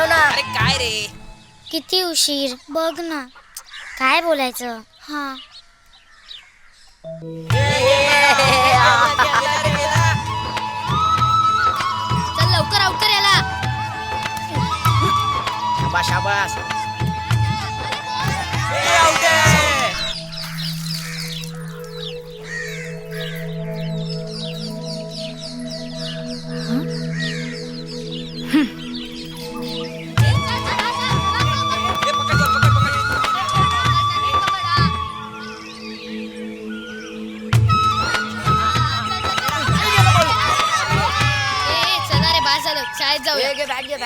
बोलव ना. अरे काय रे, किती उशीर बघ ना. काय बोलायचं? हा चल लवकर याला. शाबास शाबास. चला रे, बास झालं, शाळेत जाऊया.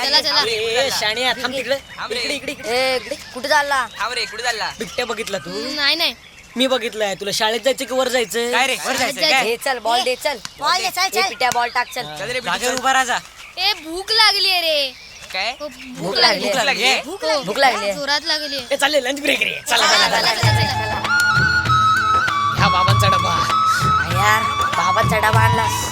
चला चला. शाण्या थांब तिकडे. इकडे इकडे इकडे. कुठे चालला? थांब रे, कुठे चालला? बिबट्या बघितला तू? नाही मी बघितलाय. तुला शाळेत जायचं की वर जायचं? काय रे, वर जायचं काय? हे चल बॉल दे, चल बॉल दे, चल, चल. पिट्या बॉल टाक, चल. चल रे, जागेवर उभा राहा. ए भूक लागली रे. काय भूक लागली. भूक लागली? भूक लागली. जोरात लागली. ए चालले लंच ब्रेक रे. चला चला, चला चला, चला. चला, चला. ह्या बाबांचा डबा. यार बाबाचा डबा आणलास.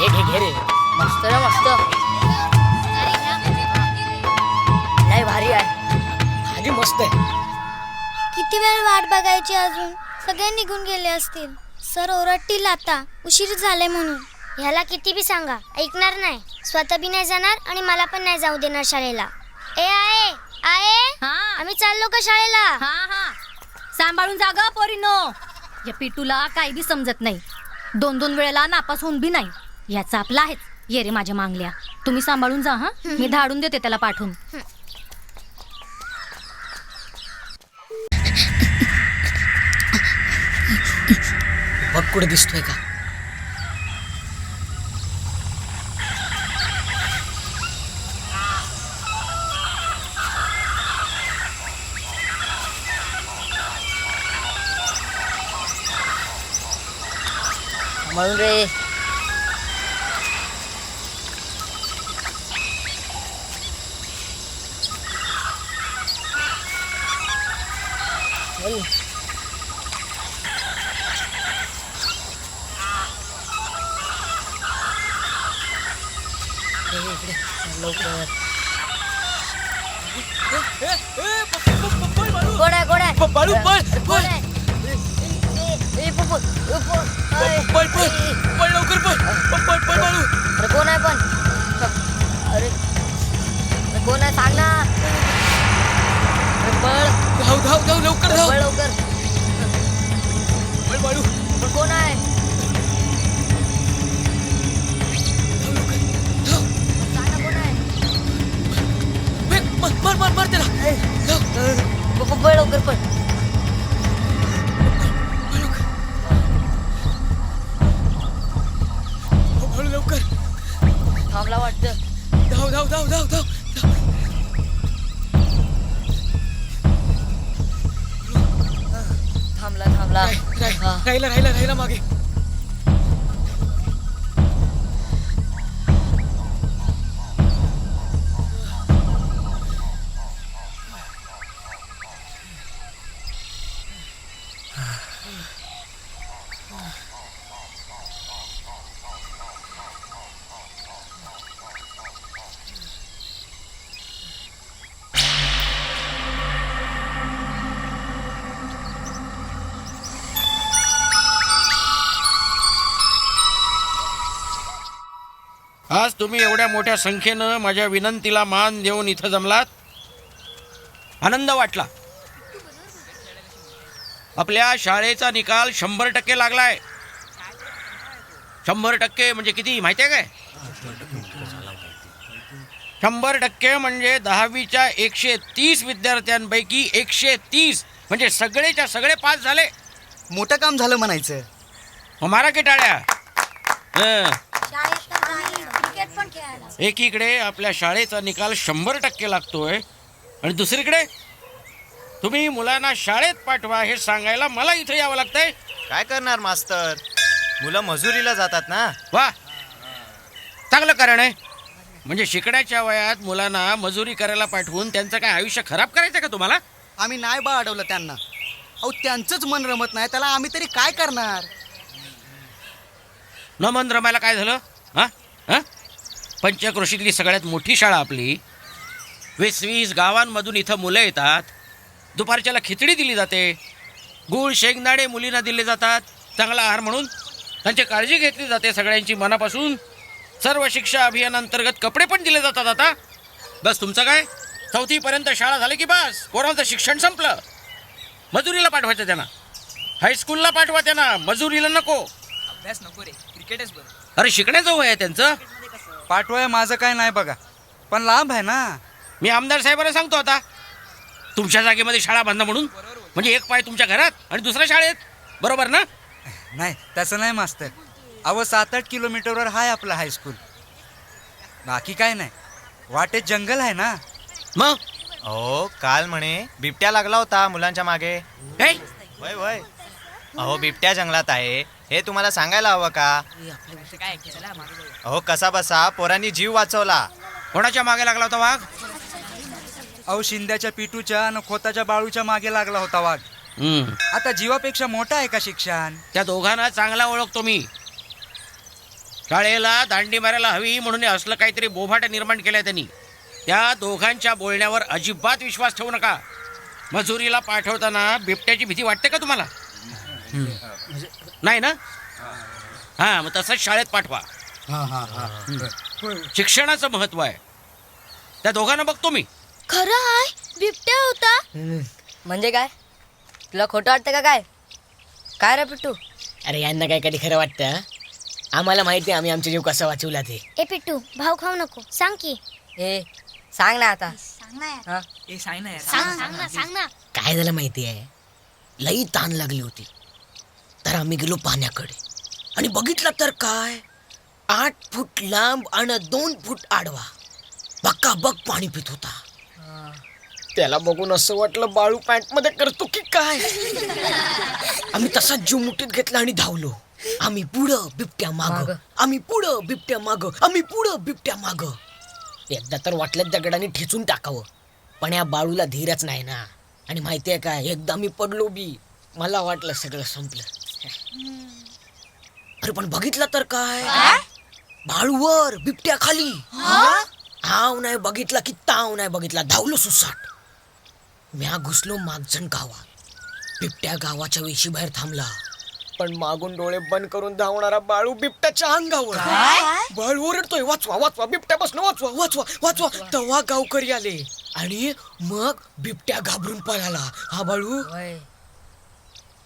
घे रे. मस्त ना, मस्त. अरे घ्या. नाही भारी आहे. भाजी मस्त आहे. किती वेळ वाट बघायची अजून? सगळे निघून गेले असतील. सर ओरडतील आता, उशीर झाले म्हणून. ह्याला किती बी सांगा, ऐकणार नाही. स्वतः बी नाही जाणार आणि मला पण नाही जाऊ देणार शाळेला. ए आहे आम्ही चाललो का शाळेला? हा सांभाळून जागा पोरीनो. या पिटूला काही बी समजत नाही. 2-2 वेळेला नापास होऊन बी नाही. याचा आपला आहेच. ये रे माझ्या मांगल्या, तुम्ही सांभाळून जा. हा मी धाडून देते त्याला पाठवून. बघ कुठे दिसतोय का? म्हणून रे. लवकर. कोण आहे, कोण आहे? बाळू पळ कोण आहे? ए, पप्पू, पळ लवकर पळ बाळू. अरे कोण आहे पण? अरे कोण आहे सांग ना. अरे पळ धाव लवकर धाव. पळ लवकर. पळ बाळू. पण कोण आहे? सांग ना कोण आहे? मार त्याला. पळ लवकर पळ. बाळू लवकर. थांबला वाटतं. धाव. थांबला. हा. राहिला मागे. आज तुम्ही एवढ्या मोठ्या संख्येनं माझ्या विनंतीला मान देऊन इथं जमलात. आनंद वाटला. आपल्या शाळेचा निकाल 100% लागलाय. 100% म्हणजे किती माहिती आहे काय? 100% म्हणजे 10वीच्या 130 विद्यार्थ्यांपैकी 130 म्हणजे सगळेच्या सगळे पास झाले. मोठं काम झालं म्हणायचं. मारा की टाळ्या. क्रिकेट पण खेळायला. एकीकडे आपल्या शाळेचा निकाल 100% लागतोय आणि दुसरीकडे तुम्ही मुलांना शाळेत पाठवा हे सांगायला मला इथे यावं लागतंय. काय करणार मास्तर, मुलं मजुरीला जातात ना. वा, चांगलं कारण आहे. म्हणजे शिकण्याच्या वयात मुलांना मजुरी करायला पाठवून त्यांचं काय आयुष्य खराब करायचं का तुम्हाला? आम्ही नाही बा अडवलं त्यांना. अहो त्यांचंच मन रमत नाही, त्याला आम्ही तरी काय करणार. न मन रमायला काय झालं? हा हा पंचक्रोशीतली सगळ्यात मोठी शाळा आपली. 20-20 गावांमधून इथं मुलं येतात. दुपारच्याला खिचडी दिली जाते, गूळ शेंगदाणे मुलींना दिले जातात चांगला आहार म्हणून. त्यांची काळजी घेतली जाते सगळ्यांची मनापासून. सर्व शिक्षा अभियानांतर्गत कपडे पण दिले जातात. आता बस तुमचं काय, 4थीपर्यंत शाळा झाली की बस पोरांचं शिक्षण संपलं. मजुरीला पाठवायचं त्यांना, हायस्कूलला पाठवा त्यांना, मजुरीला नको. अभ्यास नको रे, क्रिकेटच बरं. अरे शिकण्याचं वय आहे त्यांचं. पाठवाय माझं काय नाही बघा, पण लांब आहे ना. मी आमदार साहेबांना सांगतो आता, तुमच्या जागेमध्ये शाळा बांधा म्हणून. म्हणजे एक पाय तुमच्या घरात आणि दुसऱ्या शाळेत, बरोबर ना? नाही तसं नाही मास्तर. अहो 7-8 किलोमीटरवर आहे आपलं हायस्कूल. बाकी काय नाही, वाटेत जंगल आहे ना. मग अहो काल म्हणे बिबट्या लागला होता मुलांच्या मागे. हे? वय वय. अहो बिबट्या जंगलात आहे हे तुम्हाला सांगायला हवं का? काय चला मागे जाऊया. अहो कसा बसा पोरांनी जीव वाचवला. कोणाच्या मागे लागला होता वाघ? अहो शिंद्याच्या पिटूच्या आणि खोताच्या बाळूच्या मागे लागला होता वाघ. आता जीवापेक्षा मोठा आहे का शिक्षण? त्या दोघांना चांगला ओळखतो मी. शाळेला दांडी मारायला हवी म्हणून असलं काहीतरी बोभाट निर्माण केलंय त्यांनी. त्या दोघांच्या बोलण्यावर अजिबात विश्वास ठेवू नका. मजुरीला पाठवताना बिबट्याची भीती वाटते का तुम्हाला? नाही ना? हां, मग तसंच शाळेत पाठवा. शिक्षणाचं महत्व आहे. त्या दोघांना बघतो मी. खरं आहे बिबट्या होता. म्हणजे काय, तुला खोटं वाटतं का काय? काय रे पिट्टू? अरे यांना काय कधी खरं वाटतं? आम्हाला माहिती आहे आम्ही आमचा जीव कसा वाचवला ते. ए पिट्टू, भाव खाऊ नको, सांग की. हे सांग ना आता. हा? ए सांग ना यार. सांग ना. काय झालं माहिती आहे, लई ताण लागली होती तर आम्ही गेलो पाण्याकडे आणि बघितलं तर काय, 8 फूट लांब आणि 2 फूट आडवा बक्काबक पाणी पित होता. त्याला बघून असं वाटलं बाळू पॅन्ट मध्ये करतो की काय. आम्ही तसाच जीव मुठीत घेतला आणि धावलो. आम्ही पुढं बिबट्या माग, आम्ही पुढं बिबट्या माग, आम्ही पुढं बिबट्या माग. एकदा तर वाटलं दगडाने ठेचून टाकावं, पण या बाळूला धीरच नाही ना. आणि माहितीये काय, एकदा मी पडलो बी, मला वाटलं सगळं संपलं. अरे पण बघितलं तर काय, बाळूवर बिबट्या खाली. हाव नाही बघितला की ताव नाही बघितला, धावलो सुसाट. म्या घुसलो मागजण गावात. बिबट्या गावाच्या वेशी बाहेर थांबला, पण मागून डोळे बंद करून धावणारा बाळू बिबट्याच्या अंगावर. बाळू ओरडतोय, वाचवा वाचवा, बिबट्या बसणं वाचवा वाचवा वाचवा. तेव्हा गावकरी आले आणि मग बिबट्या घाबरून पळाला. हा बाळू.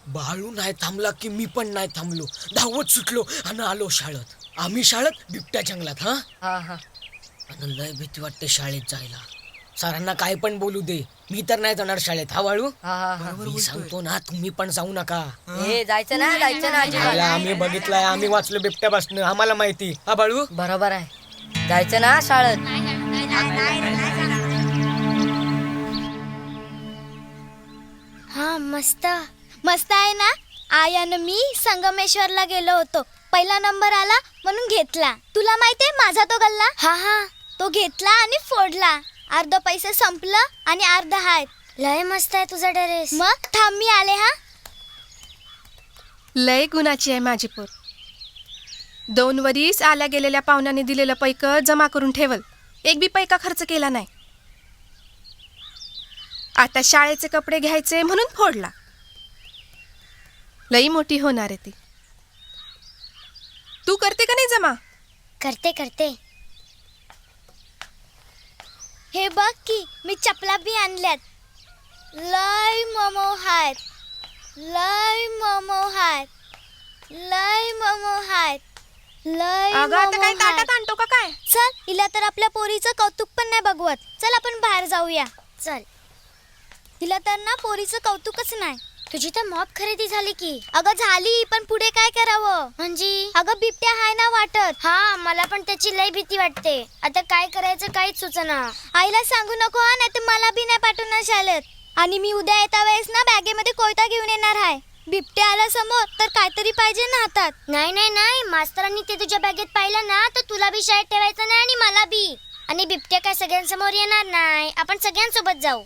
बाळू नाही थांबला की मी पण नाही थांबलो, धावत सुटलो आणि आलो शाळेत. आम्ही शाळेत, बिबट्या जंगलात. हा, आणि लय भीती वाटते शाळेत जायला. सरांना काय पण बोलू दे, मी तर नाही जाणार शाळेत. हा बाळू, मी सांगतो ना, तुम्ही पण जाऊ नका. हे जायचं ना अजिबात. आम्ही बघितलंय, आम्ही वाचलो बिबट्या बसणं, आम्हाला माहिती. हा बाळू, बरोबर आहे, जायचं ना शाळेत. हा मस्त आहे ना. आई आणि मी संगमेश्वरला गेलो होतो, पहिला नंबर आला म्हणून घेतला. तुला माहितीये माझा तो गल्ला? हा, तो घेतला आणि फोडला. अर्ध पैसे संपलं आणि अर्ध आहेत. लय मस्त आहे तुझा ड्रेस. मग थांब मी आले. हा, लय गुणाची आहे माझी पोर. 2 वरीस आल्या गेलेल्या पाहुण्याने दिलेलं पैक जमा करून ठेवल, एक बी पैका खर्च केला नाही. आता शाळेचे कपडे घ्यायचे म्हणून फोडला. लई मोठी होणार आहे ती. तू करते का नाही जमा? करते. हे बघ की मी चपला बी आणल्यात. लय मोमो हायत. अगं आता काय ताटात आणतो का काय? चल, हिला तर आपल्या पोरीचं कौतुक पण नाही बघवत. चल आपण बाहेर जाऊया. चल. हिला तर ना पोरीचं कौतुकच नाही. तुझी तर मॉप खरेदी झाली की. अगं झाली, पण पुढे काय करावं? म्हणजे अगं बिबट्या हाय ना वाटत. हा, मला पण त्याची लय भीती वाटते. आता काय करायचं काहीच सुचना. आईला सांगू नको हा, नाही तर मला बी नाही पाठवणार शाळेत. आणि मी उद्या येता वेळेस ना बॅगेमध्ये कोयता घेऊन येणार आहे. बिबट्या आला समोर तर काहीतरी पाहिजे ना हातात. नाही, मास्तरांनी ते तुझ्या बॅगेत पाहिलं ना तर तुला बी शाळेत ठेवायचं नाही आणि मला बी. आणि बिबट्या काय सगळ्यांसमोर येणार नाही, आपण सगळ्यांसोबत जाऊ.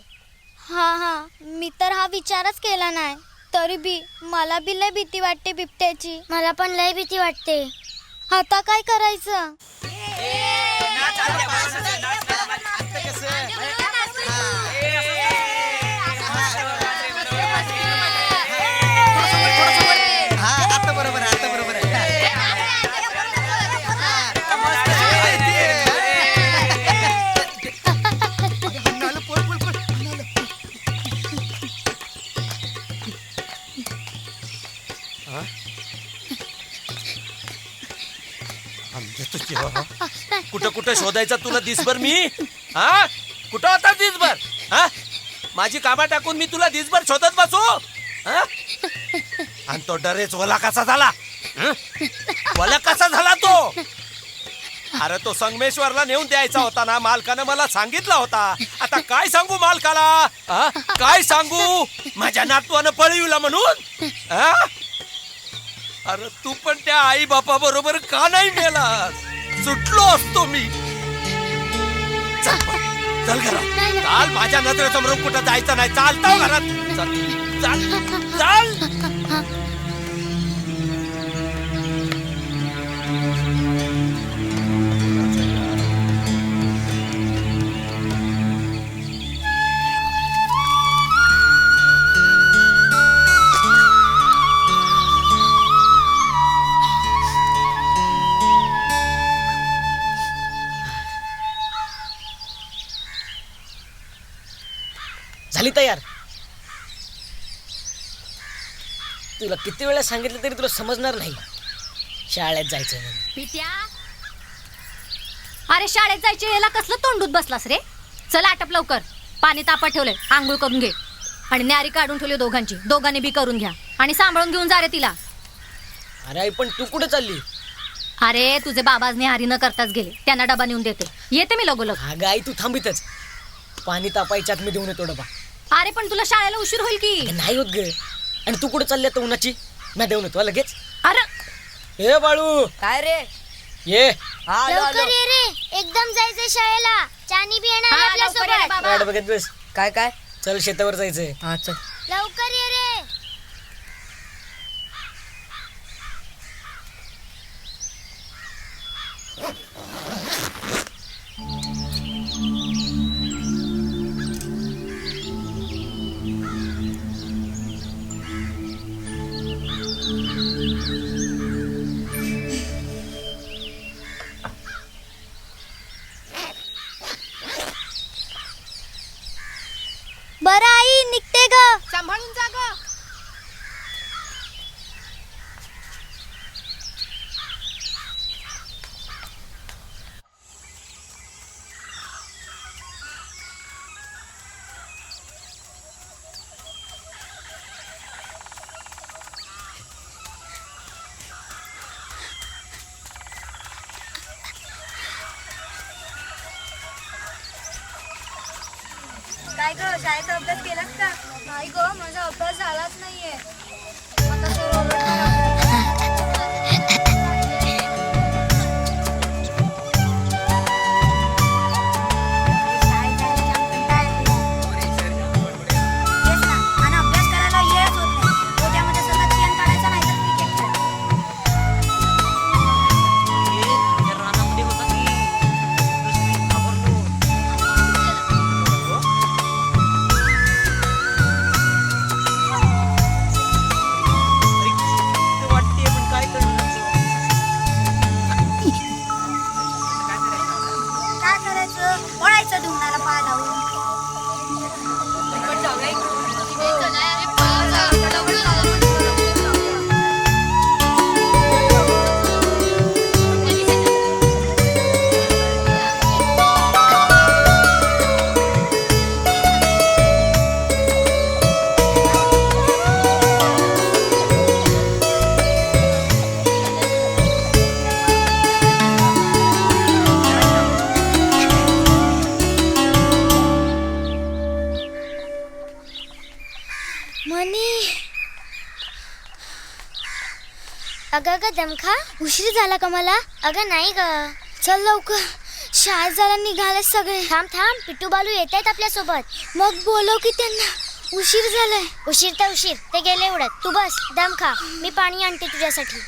हा, मी तर हा विचारच केला नाही. तरी बी मला बी लय भीती वाटते बिबट्याची. मला पण लय भीती वाटते. आता काय करायचं? आता बरोबर आहे, आता बरोबर आहे. अन्नाला पळ, पळ, पळ. कुठं कुठं शोधायचा तुला दिसभर मी? हा कुठं होता दिसभर? हा माझी कामा टाकून मी तुला दिसभर शोधत बसू? हा? आणि तो डरेच वला कसा झाला? हं? वला कसा झाला तो? अरे तो संगमेश्वरला नेऊन द्यायचा होता ना, मालकानं मला सांगितला होता. आता काय सांगू मालकाला? हा? काय सांगू? माझ्या नातवानं पळविला म्हणून? हा? अरे तू पण त्या आई बापा बरोबर का नाही मेलास? सुटलो असतो मी. चल घरात चाल, माझ्या नजरेसमोरून कुठं जायचं नाही. चालता घरात. चल चल चाल. झाली तयार? तुला किती वेळा सांगितलं तरी तुला समजणार नाही. शाळेत जायचं म्हणून. पित्या, अरे शाळेत जायचे याला कसलं तोंडूत बसलास रे? चल आटप लवकर. पाणी तापत ठेवलंय, आंघोळ करून घे. आणि न्यारी काढून ठेवली दोघांची, दोघांनी बी करून घ्या. आणि सांभाळून घेऊन जा रे तिला. अरे आई पण तू कुठं चालली? अरे तुझे बाबा आज न्यारी न करताच गेले, त्यांना डबा नेऊन देते. येते मी लगोलग. अगं आई तू थांबितच. पाणी तापायच्यात मी देऊन येतो डबा. अरे पण तुला शाळेला उशीर होईल की. अगं नाही होत ग. आणि तू कुठं चालली आता उन्हाची? मी देऊन येतो लगेच. अरे हे बाळू काय रे? ये. लवकर ये रे, एकदम जायचंय शाळेला. चानी बी येणार हा, आपल्या लवकर ये रे सोबत. बाबा. वाट बघत बस. काय काय? चल शेतावर जायचंय. हा चल. लवकर ये रे. बरं आई, निघते ग. सांभाळून जा ग. काय ग, शाळेचा अभ्यास केलास का? नाही ग, माझा अभ्यास झालाच नाहीये. आता सर ओरडणार. अगं दमखा, उशीर झाला का मला? अगं नाही ग. चल लवकर, शाळेत जायला निघाले सगळे. थांब थांब, पिट्टू बालू येत आहेत आपल्या सोबत. मग बोलव की त्यांना. उशीर झालाय. उशीर तर उशीर, ते गेले एवढ्यात. तू बस दमखा, मी पाणी आणते तुझ्यासाठी.